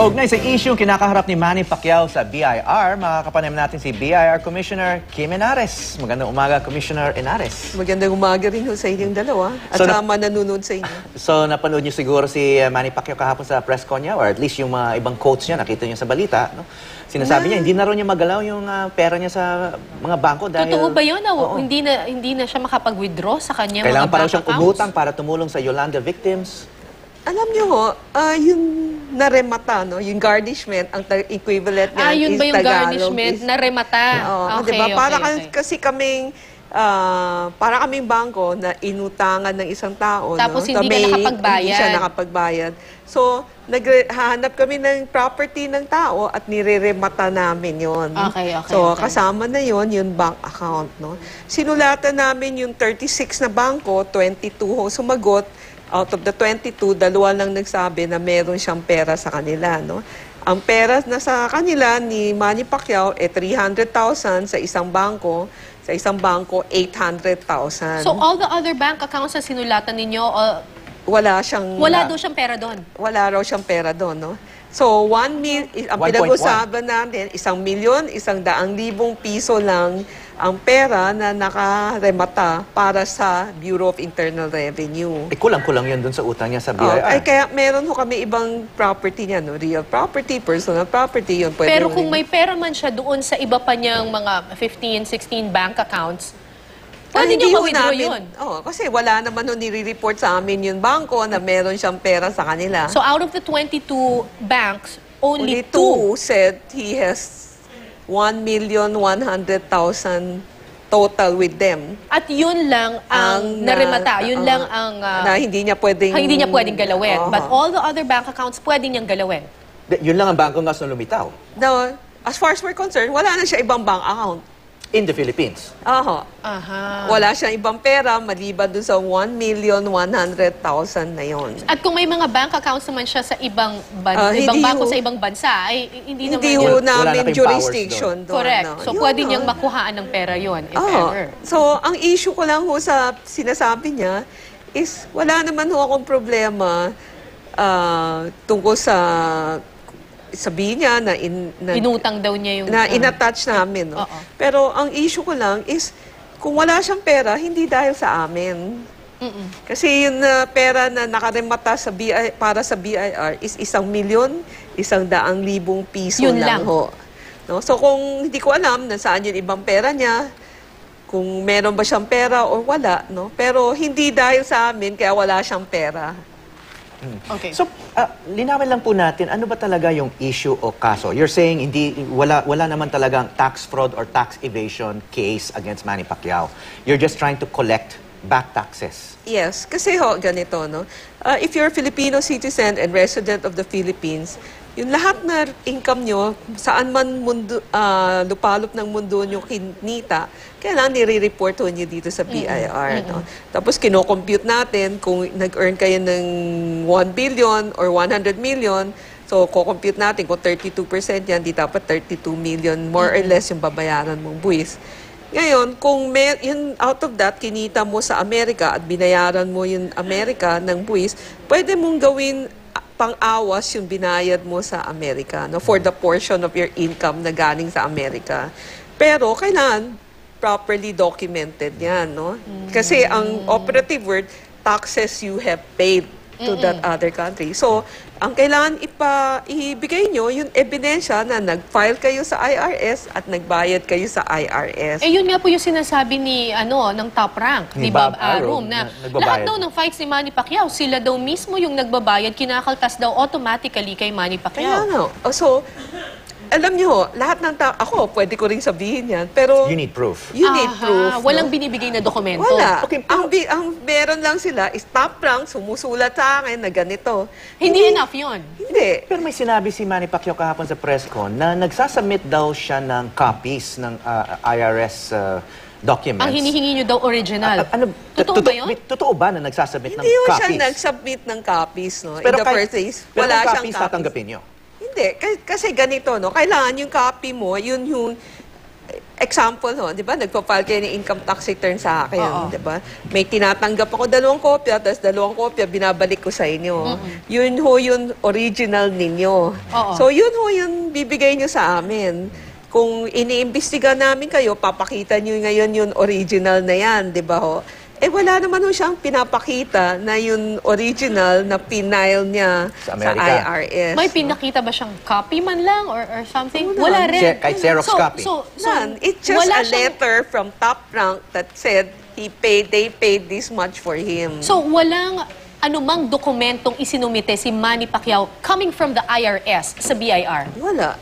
Kaugnay sa issue kinakaharap ni Manny Pacquiao sa BIR, makakapanem natin si BIR Commissioner Kim Henares. Magandang umaga, Commissioner Henares. Magandang umaga rin ho sa inyong dalawa at sa manununod sa inyo. So, napanood niyo siguro si Manny Pacquiao kahapon sa press con niya, or at least yung mga ibang quotes niya, nakita niyo sa balita. No? Sinasabi niya, hindi na raw niya magalaw yung pera niya sa mga bangko dahil... Totoo ba yun? Hindi na siya makapag-withdraw sa kanyang kailangan mga bank pa raw siyang accounts? umutang para tumulong sa Yolanda victims. Alam niyo ho, yung naremata, no? Yung garnishment, ang equivalent niya yun is ba yung Tagalog. garnishment na remata? Okay, diba? Para kasi kaming bangko na inutangan ng isang tao. Tapos no? hindi ka nakapagbayad. Hindi siya nakapagbayad. So, naghahanap kami ng property ng tao at nireremata namin yon. Okay. So, kasama na yon yung bank account. No? Sinulatan namin yung 36 na bangko, 22 ho sumagot. Out of the 22, dalawa lang nagsabi na meron siyang pera sa kanila. No? Ang pera na sa kanila ni Manny Pacquiao 300,000 sa isang bangko. Sa isang bangko, 800,000. So all the other bank accounts na sinulatan ninyo, wala daw siyang pera doon? Wala raw siyang pera doon. No? So, ang pinag-usapan natin, 1,000,000, 100,000 piso lang ang pera na nakaremata para sa Bureau of Internal Revenue. Kulang-kulang yun dun sa utang niya sa BIR. Kaya meron ho kami ibang property niya, no? Real property, personal property. Yun, pero kung may pera man siya doon sa iba pa niyang mga 15, 16 bank accounts, pwede niyo ma-withdraw yun? Kasi wala naman ho nire-report sa amin yung bangko na meron siyang pera sa kanila. So out of the 22 banks, only 2 said he has 1,100,000 total with them. At yun lang ang naremata, yun lang ang na hindi niya pwedeng galawin. But all the other bank accounts pwede niyang galawin. Yun lang ang bangko nga na lumitaw. No, as far as we're concerned, wala na siya ibang bank account. In the Philippines. Wala siyang ibang pera maliban dun sa 1,100,000 na yon. At kung may mga bank accounts naman siya sa ibang bangko sa ibang bansa, ay hindi naman namin jurisdiction doon. Correct. No? So pwede niyang makuhaan ng pera yon if ever. So ang issue ko lang ho sa sinasabi niya is wala naman ho akong problema tungkol sa sabihin niya na inutang daw niya yung... in-attach namin. No? Pero ang issue ko lang is, kung wala siyang pera, hindi dahil sa amin. Kasi yung pera na nakaremata para sa BIR is 1,000,000, 100,000 piso yun lang ho. No? So kung hindi ko alam na saan yung ibang pera niya, kung meron ba siyang pera o wala, no? Pero hindi dahil sa amin, kaya wala siyang pera. Okay. So, linawin lang po natin, ano ba talaga yung issue o kaso? You're saying wala naman talagang tax fraud or tax evasion case against Manny Pacquiao. You're just trying to collect back taxes. Yes, kasi ganito, no? If you're a Filipino citizen and resident of the Philippines, yung lahat na income nyo, saan man lupalop ng mundo nyo kinita, kailangan nire-report nyo dito sa BIR. No? Tapos kino-compute natin kung nag-earn kayo ng 1 billion or 100 million, so ko-compute natin kung 32% yan, di dapat 32 million, more or less yung babayaran mong buwis. Ngayon, kung yun out of that, kinita mo sa Amerika at binayaran mo yung Amerika ng buwis, pwede mong gawin pang-awas yung binayad mo sa Amerika, no? For the portion of your income na galing sa Amerika. Pero kailangan properly documented yan, no? Kasi ang operative word, taxes you have paid to that other country. So, ang kailangan ibigay nyo yung ebidensya na nag-file kayo sa IRS at nagbayad kayo sa IRS. Yun nga po yung sinasabi ng top rank, ni Bob Arum, na lahat daw ng fights ni Manny Pacquiao, sila daw mismo yung nagbabayad, kinakaltas daw automatically kay Manny Pacquiao. Kaya so, alam niyo, lahat ng ako, pwede ko rin sabihin yan, pero... You need proof. You need proof. Walang binibigay na dokumento. Wala. Okay, ang meron lang sila is top rank, sumusulat sa akin na ganito. Hindi enough yun. Hindi. Pero may sinabi si Manny Pacquiao kahapon sa press con na nagsasubmit daw siya ng copies ng IRS documents. Ang hinihingi nyo daw original. Totoo ba yun? Totoo ba na nagsasubmit ng copies? Hindi siya nagsubmit ng copies, no? Pero in the first place, wala siyang copies tatanggapin nyo? Hindi. Kasi ganito, no? Kailangan yung copy mo, yun yung example, di ba? Nagpa-file kayo ng income tax return sa akin, di ba? May tinatanggap ako 2 kopya, tapos 2 kopya binabalik ko sa inyo. Yun ho yung original ninyo. So yun ho yung bibigay nyo sa amin. Kung iniimbestiga namin kayo, papakita nyo ngayon yung original na yan, di ba ho? Eh wala naman ho siyang pinapakita na yung original na pinail niya Sa sa Amerika. IRS. May pinakita ba siyang copy man lang or something? Wala. Wala rin. Kahit Xerox copy. None. It's just wala a siyang- letter from Top Rank that said they paid this much for him. So, walang anumang dokumentong isinumite si Manny Pacquiao coming from the IRS sa BIR? Wala.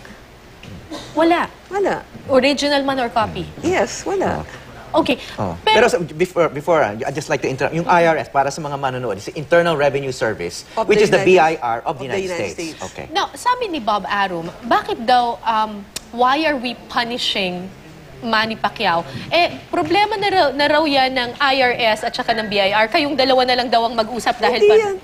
Wala. Wala. Original man or copy? Yes, wala. Okay. Pero before I'd just like to interrupt. Yung IRS, para sa mga manonood, is the Internal Revenue Service, Of which the is the United- BIR of the United States. States. Okay. Now, sabi ni Bob Arum, bakit daw, why are we punishing Manny Pacquiao? Eh, problema na raw yan ng IRS at saka ng BIR. Kayong dalawa na lang daw ang mag-usap dahil Hindi yan.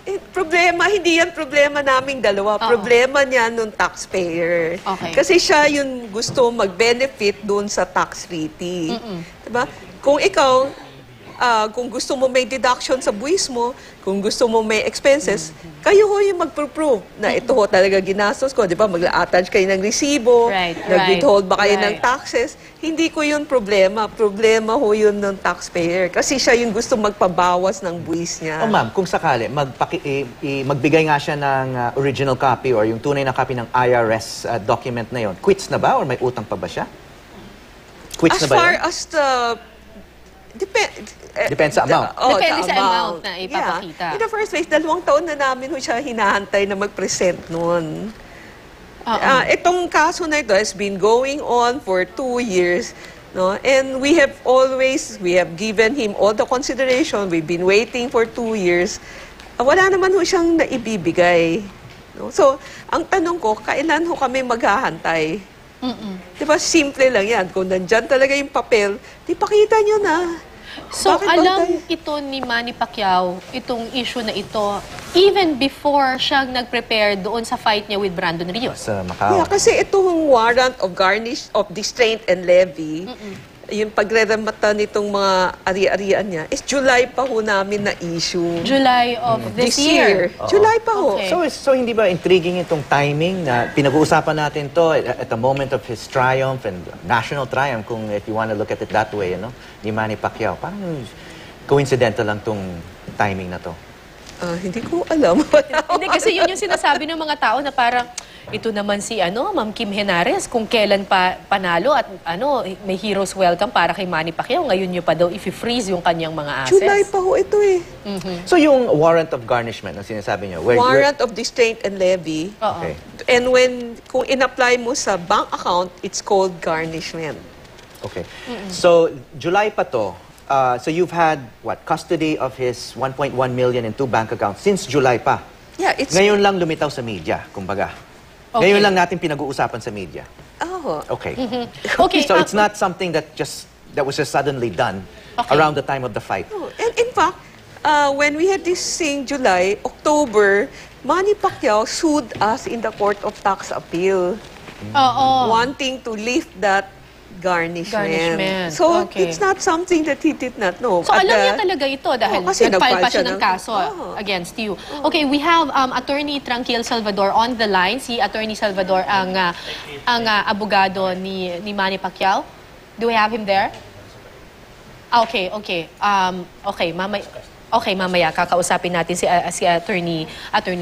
Hindi yan problema naming dalawa. Problema niya nung taxpayer. Okay. Kasi siya yung gusto mag-benefit doon sa tax treaty. Diba? Kung ikaw, kung gusto mo may deduction sa buwis mo, kung gusto mo may expenses, kayo ho yung mag-prove na ito ho talaga ginastos ko. Di ba? Mag-attach kayo ng resibo, Right, nag-withhold ba kayo ng right. taxes. Hindi ko yun problema. Problema ho yun ng taxpayer. Kasi siya yung gusto magpabawas ng buwis niya. Oh, ma'am, kung sakali, magbigay nga siya ng original copy or yung tunay na copy ng IRS document na yon, quits na ba or may utang pa ba siya? Quits As na ba far yun? as the... Depends sa amount. Depende the sa amount na ipapakita. Yeah. In the first place, 2 taon na namin ho siya hinahantay na mag-present noon. Itong kaso na ito has been going on for 2 years. No? And we have given him all the consideration. We've been waiting for 2 years. Wala naman ho siyang naibibigay. No? So, ang tanong ko, kailan ho kami maghahantay? Diba, simple lang yan. Kung nandyan talaga yung papel, di pakita nyo na. So, Bakit alam bantay? ito ni Manny Pacquiao, itong issue na ito, even before siya nag-prepare doon sa fight niya with Brandon Rios. Sa Macau. Yeah, kasi itong warrant of garnish of distraint and levy, yung pagre-remata nitong mga ari-arian niya, is July pa ho namin na issue. July of this year. July pa ho. Okay. So hindi ba intriguing itong timing na pinag-uusapan natin to at the moment of his triumph and national triumph, kung if you want to look at it that way, ni Manny Pacquiao. Parang coincidental lang tong timing na to. Hindi ko alam. Hindi, kasi yun yung sinasabi ng mga tao na parang, ito naman si Ma'am Kim Henares, kung kailan pa panalo at may hero's welcome para kay Manny Pacquiao, ngayon nyo pa daw i-freeze yung kanyang mga assets. July pa ho ito eh. So yung warrant of garnishment na sinasabi niyo, Warrant of distraint and levy. Oo. Okay. And kung in-apply mo sa bank account, it's called garnishment. Okay. So July pa to. So you've had custody of his 1.1 million in 2 bank accounts since July pa. Yeah, it's... Ngayon lang lumitaw sa media, kumbaga. Okay. Ngayon lang natin pinag-uusapan sa media. Oh. Okay. Okay, So it's not something that was just suddenly done around the time of the fight. Oh, and in fact, when we had this in July, October, Manny Pacquiao sued us in the Court of Tax Appeal, Oo. wanting to lift that garnishment. So Okay. it's not something that he did not know. So alam niya talaga ito dahil kasi nag-file pa nag-file siya siya ng kaso against you. Okay, we have Attorney Tranquil Salvador on the line. Si Attorney Salvador ang abogado ni Manny Pacquiao. Do we have him there? Okay. Okay, mamaya kakausapin natin si Attorney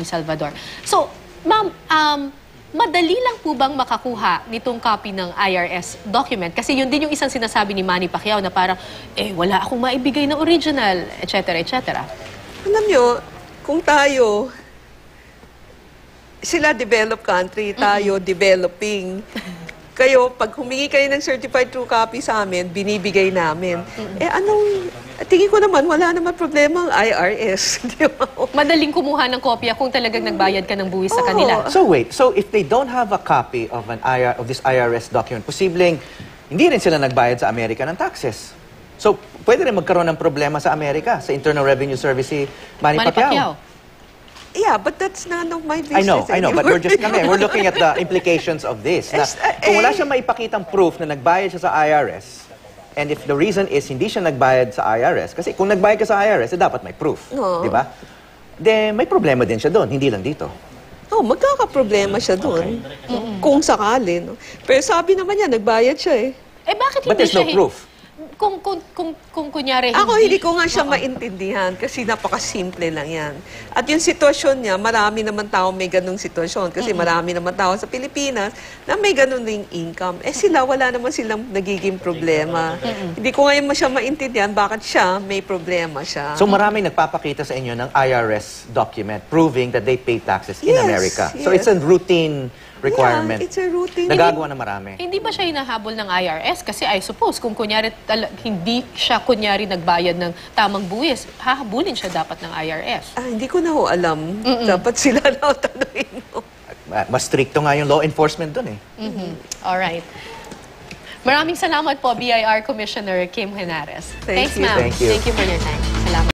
Salvador. So, ma'am, madali lang po bang makakuha nitong copy ng IRS document? Kasi yun din yung isang sinasabi ni Manny Pacquiao na parang, wala akong maibigay na original, etc., etc. Alam nyo, kung sila developed country, tayo developing. Kayo, pag humingi kayo ng certified true copy sa amin, binibigay namin. Tingin ko naman, wala naman problema ang IRS. Di ba? Madaling kumuha ng kopya kung talagang nagbayad ka ng buwis sa kanila. So wait, so if they don't have a copy of this IRS document, posibleng hindi rin sila nagbayad sa Amerika ng taxes. So pwede rin magkaroon ng problema sa Amerika, sa Internal Revenue Service si Manny Pacquiao. Yeah, but that's none of my I business know, but anymore. we're looking at the implications of this. Na, kung wala siyang maipakitang proof na nagbayad siya sa IRS, and if the reason is hindi siya nagbayad sa IRS, kasi kung nagbayad ka sa IRS, dapat may proof. Oo. Di ba? Then, may problema din siya doon, hindi lang dito. Oh, magkakaproblema siya doon. Kung sakali, no? Pero sabi naman niya, nagbayad siya eh. Eh bakit But hindi there's no siya... proof. Kung kunyari Ako, hindi ko nga siya maintindihan kasi napakasimple lang yan. At yung sitwasyon niya, marami naman tao may ganung sitwasyon kasi marami naman tao sa Pilipinas na may ganun ding income. Eh sila, wala naman silang nagiging problema. Hindi ko ngayon siya maintindihan bakit siya may problema siya. So maraming nagpapakita sa inyo ng IRS document proving that they pay taxes in Yes, America. So yes. it's a routine requirement. Yeah, it's a routine. Nagagawa na marami. Hindi ba siya hinahabol ng IRS? Kasi I suppose, kung kunyari hindi siya kunyari nagbayad ng tamang buwis, hahabulin siya dapat ng IRS. Hindi ko na ho alam. Dapat sila na tanungin mo. Mas stricto nga yung law enforcement doon eh. Alright. Maraming salamat po, BIR Commissioner Kim Henares. Thank Thanks, you. ma'am. Thank you. Thank you for your time. Salamat.